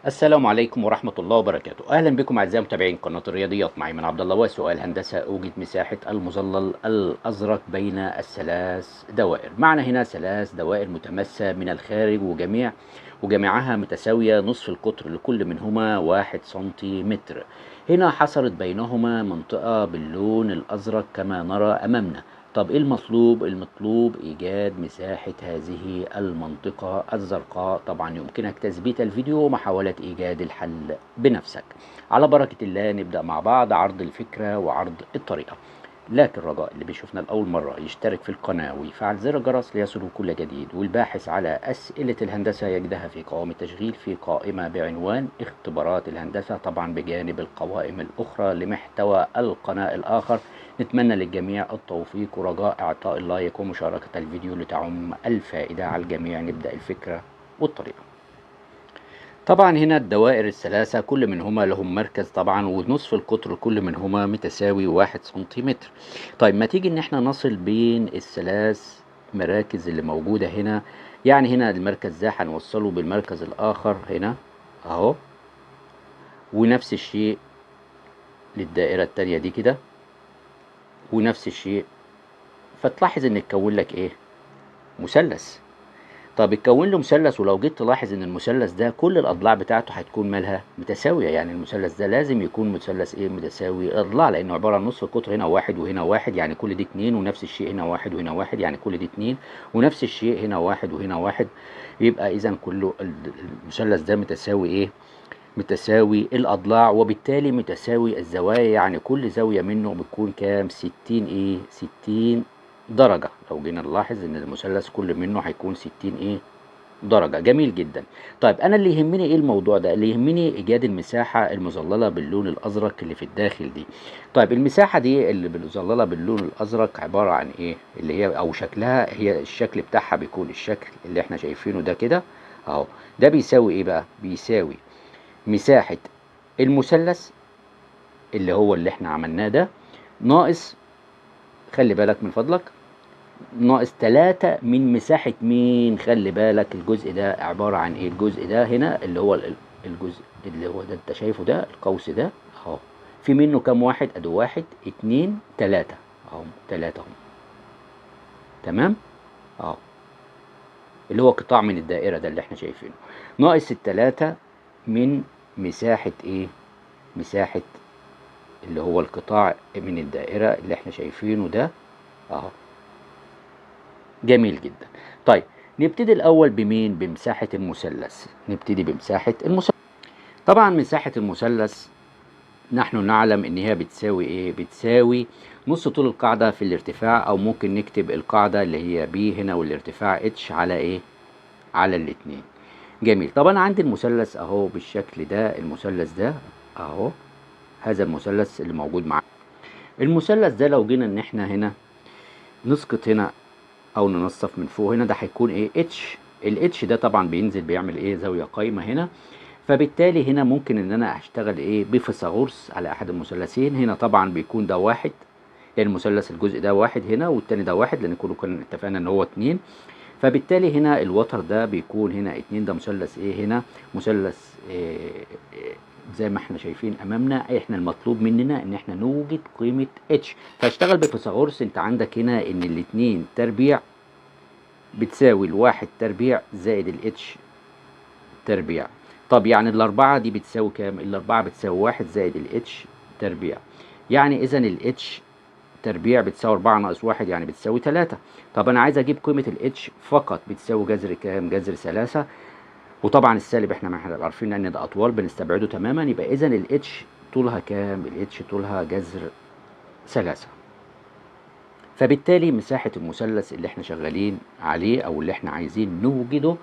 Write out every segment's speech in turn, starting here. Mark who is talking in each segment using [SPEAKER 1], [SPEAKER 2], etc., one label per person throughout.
[SPEAKER 1] السلام عليكم ورحمة الله وبركاته. أهلا بكم أعزائي متابعين قناة الرياضيات. معي من عبد الله. وسؤال هندسة: أوجد مساحة المظلل الأزرق بين الثلاث دوائر. معنا هنا ثلاث دوائر متماسة من الخارج وجميعها متساوية، نصف القطر لكل منهما 1 سنتيمتر. هنا حصلت بينهما منطقة باللون الأزرق كما نرى أمامنا. طب إيه المطلوب؟ المطلوب إيجاد مساحة هذه المنطقة الزرقاء. طبعا يمكنك تثبيت الفيديو ومحاولة إيجاد الحل بنفسك. على بركة الله نبدأ مع بعض عرض الفكرة وعرض الطريقة. لكن رجاء اللي بيشوفنا لأول مرة يشترك في القناة ويفعل زر الجرس ليصله كل جديد، والباحث على أسئلة الهندسة يجدها في قوائم التشغيل في قائمة بعنوان اختبارات الهندسة، طبعا بجانب القوائم الأخرى لمحتوى القناة الآخر. نتمنى للجميع التوفيق ورجاء إعطاء اللايك ومشاركة الفيديو لتعم الفائدة على الجميع. نبدأ الفكرة والطريقة. طبعا هنا الدوائر الثلاثة كل منهما لهم مركز طبعا، ونصف القطر كل منهما متساوي 1 سنتيمتر. طيب ما تيجي ان احنا نصل بين الثلاث مراكز اللي موجودة هنا. يعني هنا المركز ده هنوصله بالمركز الآخر هنا اهو، ونفس الشيء للدائرة التانية دي كده، ونفس الشيء. فتلاحظ ان اتكون لك ايه؟ مثلث. طب اتكون له مثلث، ولو جيت تلاحظ ان المثلث ده كل الاضلاع بتاعته هتكون مالها متساويه. يعني المثلث ده لازم يكون مثلث ايه؟ متساوي الاضلاع، لانه عباره عن نصف القطر هنا واحد وهنا واحد، يعني كل دي اتنين، ونفس الشيء هنا واحد وهنا واحد، يعني كل دي اتنين، ونفس الشيء هنا واحد وهنا واحد. يبقى اذا كله المثلث ده متساوي ايه؟ متساوي الاضلاع، وبالتالي متساوي الزوايا. يعني كل زاويه منه بتكون كام؟ 60 ايه؟ 60 درجه. لو جينا نلاحظ ان المثلث كل منه هيكون 60 ايه؟ درجة. جميل جدا. طيب أنا اللي يهمني إيه الموضوع ده؟ اللي يهمني إيجاد المساحة المظللة باللون الأزرق اللي في الداخل دي. طيب المساحة دي اللي مظللة باللون الأزرق عبارة عن إيه؟ اللي هي أو شكلها، هي الشكل بتاعها بيكون الشكل اللي إحنا شايفينه ده كده أهو. ده بيساوي إيه بقى؟ بيساوي مساحة المثلث اللي هو اللي إحنا عملناه ده، ناقص، خلي بالك من فضلك، ناقص 3 من مساحة مين؟ خلي بالك الجزء ده عبارة عن ايه؟ الجزء ده هنا اللي هو الجزء اللي هو ده انت شايفه ده، القوس ده اهو. في منه كام واحد؟ ادي واحد اتنين تلاتة اهو، تلاتة اهو. تمام اهو، اللي هو قطاع من الدائرة ده اللي احنا شايفينه، ناقص التلاتة من مساحة ايه؟ مساحة اللي هو القطاع من الدائرة اللي احنا شايفينه ده اهو. جميل جدا. طيب نبتدي الأول بمين؟ بمساحة المثلث. نبتدي بمساحة المثلث. طبعا مساحة المثلث نحن نعلم إن هي بتساوي إيه؟ بتساوي نص طول القاعدة في الارتفاع، أو ممكن نكتب القاعدة اللي هي ب هنا والارتفاع اتش على إيه؟ على الاتنين. جميل. طب أنا عندي المثلث أهو بالشكل ده، المثلث ده أهو، هذا المثلث اللي موجود معانا. المثلث ده لو جينا إن إحنا هنا نسقط هنا او ننصف من فوق هنا، ده هيكون ايه؟ اتش. الاتش ده طبعا بينزل بيعمل ايه؟ زاويه قايمه هنا. فبالتالي هنا ممكن ان انا اشتغل ايه؟ بفيثاغورس على احد المثلثين. هنا طبعا بيكون ده واحد، يعني المثلث الجزء ده واحد هنا، والتاني ده واحد، لان كنا اتفقنا ان هو اتنين. فبالتالي هنا الوتر ده بيكون هنا اتنين. ده مثلث ايه هنا؟ مثلث زي ما احنا شايفين امامنا. احنا المطلوب مننا ان احنا نوجد قيمه اتش. فاشتغل بفيثاغورس. انت عندك هنا ان الاتنين تربيع بتساوي الواحد تربيع زائد الاتش تربيع. طب يعني الأربعة دي بتساوي كام؟ الأربعة بتساوي واحد زائد الاتش تربيع. يعني إذا الاتش تربيع بتساوي 4 ناقص واحد، يعني بتساوي 3. طب أنا عايز أجيب قيمة الاتش فقط، بتساوي جذر كام؟ جذر 3. وطبعا السالب احنا ما احنا عارفين ان ده أطوال بنستبعده تماما. يبقى إذا الاتش طولها كام؟ الاتش طولها جذر 3. فبالتالي مساحة المثلث اللي احنا شغالين عليه او اللي احنا عايزين نوجده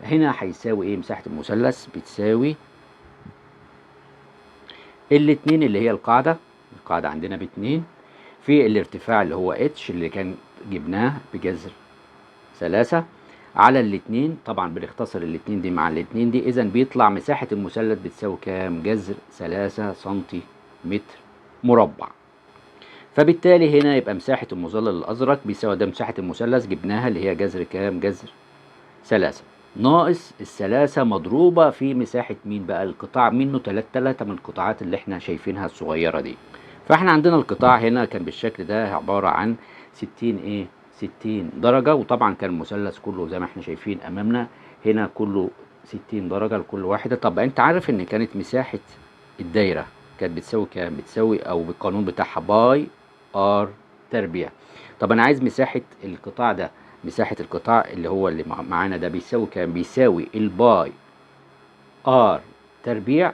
[SPEAKER 1] هنا هيساوي ايه؟ مساحة المثلث بتساوي الاتنين اللي هي القاعدة عندنا باتنين، في الارتفاع اللي هو اتش اللي كان جبناه بجذر 3 على الاتنين. طبعا بنختصر الاتنين دي مع الاتنين دي، اذا بيطلع مساحة المثلث بتساوي كام؟ جذر 3 سنتيمتر مربع. فبالتالي هنا يبقى مساحة المظلل الأزرق بيساوي ده مساحة المثلث جبناها اللي هي جذر كام؟ جذر 3. ناقص الثلاثة مضروبة في مساحة مين بقى؟ القطاع منه تلاتة من القطاعات اللي احنا شايفينها الصغيرة دي. فاحنا عندنا القطاع هنا كان بالشكل ده عبارة عن 60 درجة، وطبعا كان المثلث كله زي ما احنا شايفين امامنا هنا كله 60 درجة لكل واحدة. طب انت عارف ان كانت مساحة الدايرة كانت بتساوي كام؟ بتساوي او بالقانون بتاعها باي ار تربيع. طب انا عايز مساحة القطاع ده، مساحة القطاع اللي هو اللي معانا ده بيساوي كام؟ بيساوي الباي ار تربيع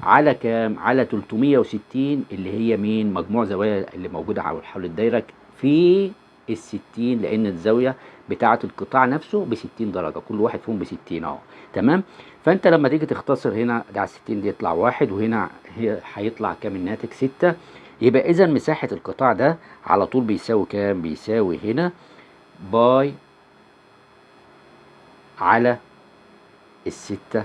[SPEAKER 1] على كام؟ على 360 اللي هي مين؟ مجموع زوايا اللي موجودة حول الدايرة في ال60، لأن الزاوية بتاعة القطاع نفسه ب60 درجة، كل واحد فيهم ب60 اهو. تمام؟ فأنت لما تيجي تختصر هنا ده على 60 دي يطلع 1، وهنا هيطلع كام الناتج؟ 6. يبقى إذا مساحة القطاع ده على طول بيساوي كام؟ بيساوي هنا باي على ال6،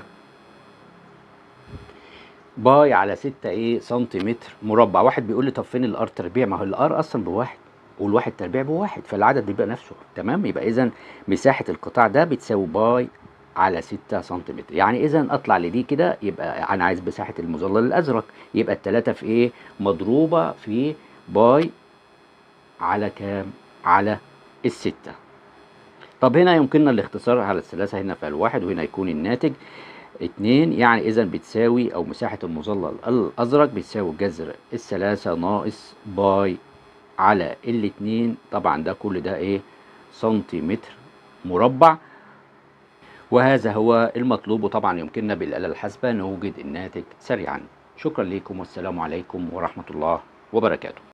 [SPEAKER 1] باي على 6 ايه سنتيمتر مربع. واحد بيقول لي طب فين الار تربيع؟ ما هو الار اصلا بواحد والواحد تربيع بواحد، فالعدد بيبقى نفسه. تمام؟ يبقى اذا مساحه القطاع ده بتساوي باي على 6 سنتيمتر. يعني اذا اطلع لدي كده، يبقى انا عايز مساحه المظلل الازرق، يبقى الثلاثه في ايه؟ مضروبه في باي على كام؟ على ال6. طب هنا يمكننا الاختصار على الثلاثه، هنا في الواحد وهنا يكون الناتج 2. يعني إذا بتساوي أو مساحة المظلل الأزرق بتساوي جذر الثلاثة ناقص باي على الاتنين. طبعا ده كل ده إيه؟ سنتيمتر مربع. وهذا هو المطلوب، وطبعا يمكننا بالآلة الحاسبة نوجد الناتج سريعا. شكرا لكم والسلام عليكم ورحمة الله وبركاته.